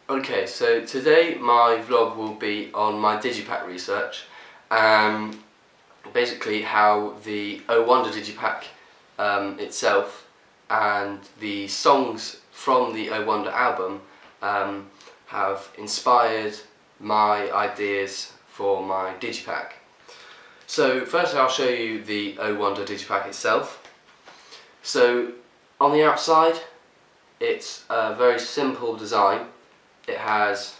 Okay, so today my vlog will be on my Digipak research, basically how the Oh Wonder Digipak itself and the songs from the Oh Wonder album have inspired my ideas for my Digipak. So firstly I'll show you the Oh Wonder Digipak itself. So on the outside it's a very simple design. It has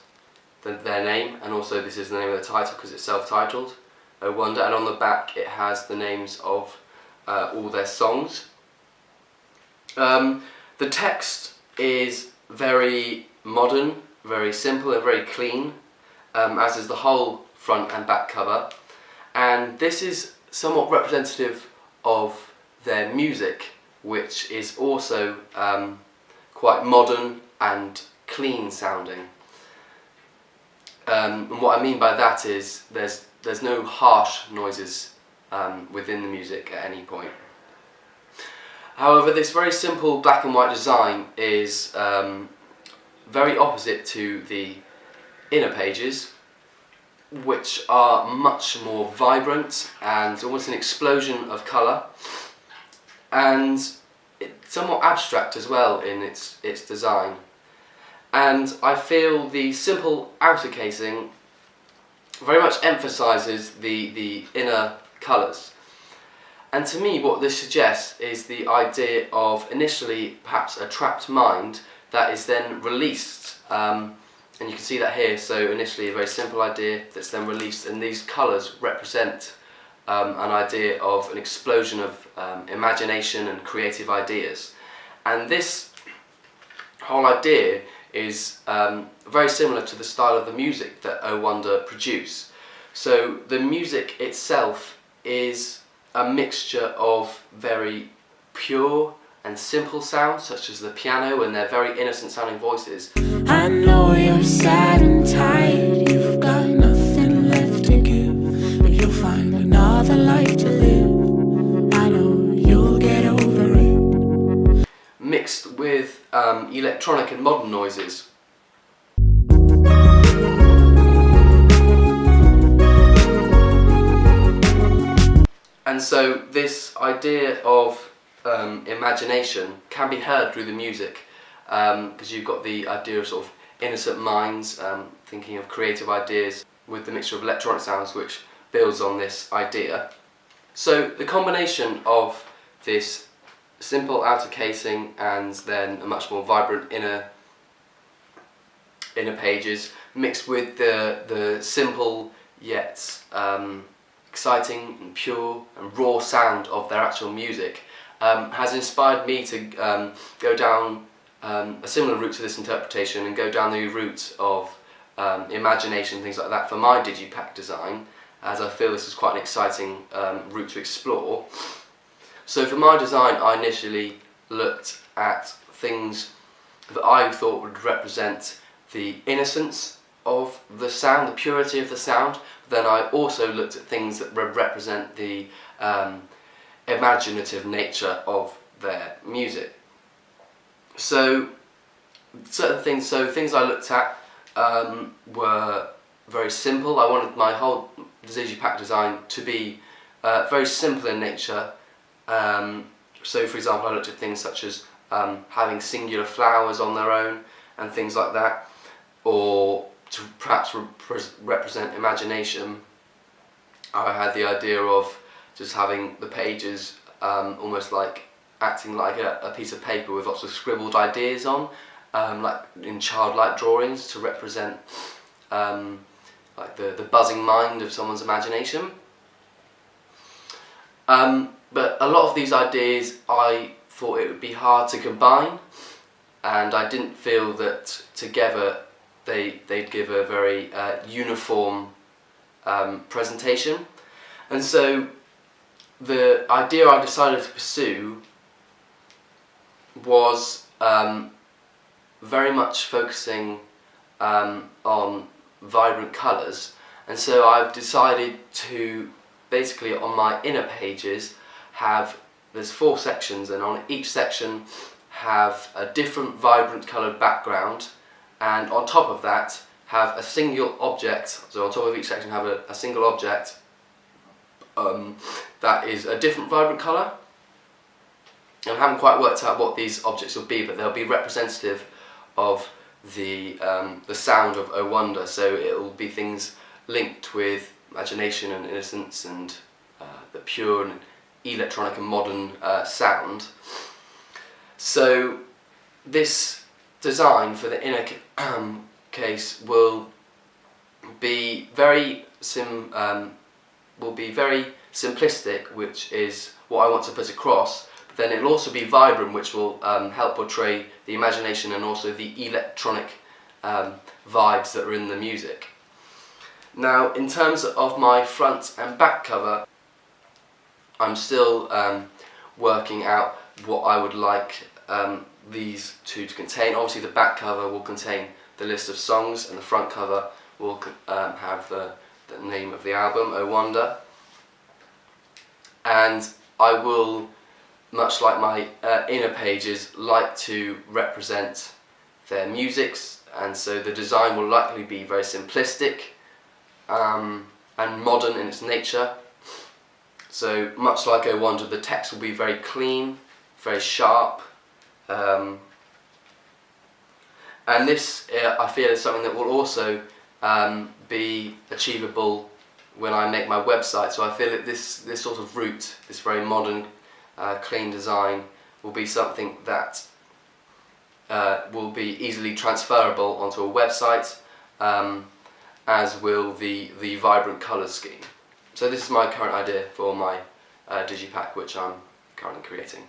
their name, and also this is the name of the title because it's self-titled, Oh Wonder, and on the back it has the names of all their songs. The text is very modern, very simple and very clean, as is the whole front and back cover, and this is somewhat representative of their music, which is also quite modern and clean sounding. And what I mean by that is there's no harsh noises within the music at any point. However, this very simple black and white design is very opposite to the inner pages, which are much more vibrant and almost an explosion of colour, and it's somewhat abstract as well in its design. And I feel the simple outer casing very much emphasises the inner colours. And to me what this suggests is the idea of initially perhaps a trapped mind that is then released, and you can see that here. So initially a very simple idea that's then released, and these colours represent an idea of an explosion of imagination and creative ideas. And this whole idea is very similar to the style of the music that Oh Wonder produce. So the music itself is a mixture of very pure and simple sounds, such as the piano and their very innocent sounding voices. I know you're sad and tired, you've got nothing left to give, but you'll find another life to live. I know you'll get over it. Mixed with electronic and modern noises. And so this idea of imagination can be heard through the music, because you've got the idea of sort of innocent minds thinking of creative ideas with the mixture of electronic sounds, which builds on this idea. So the combination of this simple outer casing and then a much more vibrant inner pages, mixed with the simple yet exciting and pure and raw sound of their actual music, has inspired me to go down a similar route to this interpretation and go down the route of imagination, things like that, for my Digipak design, as I feel this is quite an exciting route to explore. So for my design I initially looked at things that I thought would represent the innocence of the sound, the purity of the sound. Then I also looked at things that represent the imaginative nature of their music. So certain things, things I looked at were very simple. I wanted my whole Digipak design to be very simple in nature. So for example I looked at things such as having singular flowers on their own and things like that, or to perhaps represent imagination, I had the idea of just having the pages almost like acting like a piece of paper with lots of scribbled ideas on, like in childlike drawings, to represent like the buzzing mind of someone's imagination. But a lot of these ideas I thought it would be hard to combine, and I didn't feel that together they'd give a very uniform presentation. And so the idea I decided to pursue was very much focusing on vibrant colours, and so I've decided to basically on my inner pages there's 4 sections, and on each section have a different vibrant coloured background and on top of that have a single object, so on top of each section have a single object that is a different vibrant colour. And I haven't quite worked out what these objects will be, but they'll be representative of the sound of Oh Wonder, so it will be things linked with imagination and innocence and the pure and electronic and modern sound. So this design for the inner case will be very simplistic, which is what I want to put across. But then it'll also be vibrant, which will help portray the imagination and also the electronic vibes that are in the music. Now, in terms of my front and back cover, I'm still working out what I would like these two to contain. Obviously the back cover will contain the list of songs, and the front cover will have the name of the album, Oh Wonder. And I will, much like my inner pages, like to represent their musics, and so the design will likely be very simplistic and modern in its nature. So much like Oh Wonder, the text will be very clean, very sharp, and this I feel is something that will also be achievable when I make my website. So I feel that this sort of route, this very modern, clean design, will be something that will be easily transferable onto a website, as will the vibrant colour scheme. So this is my current idea for my Digipak, which I'm currently creating.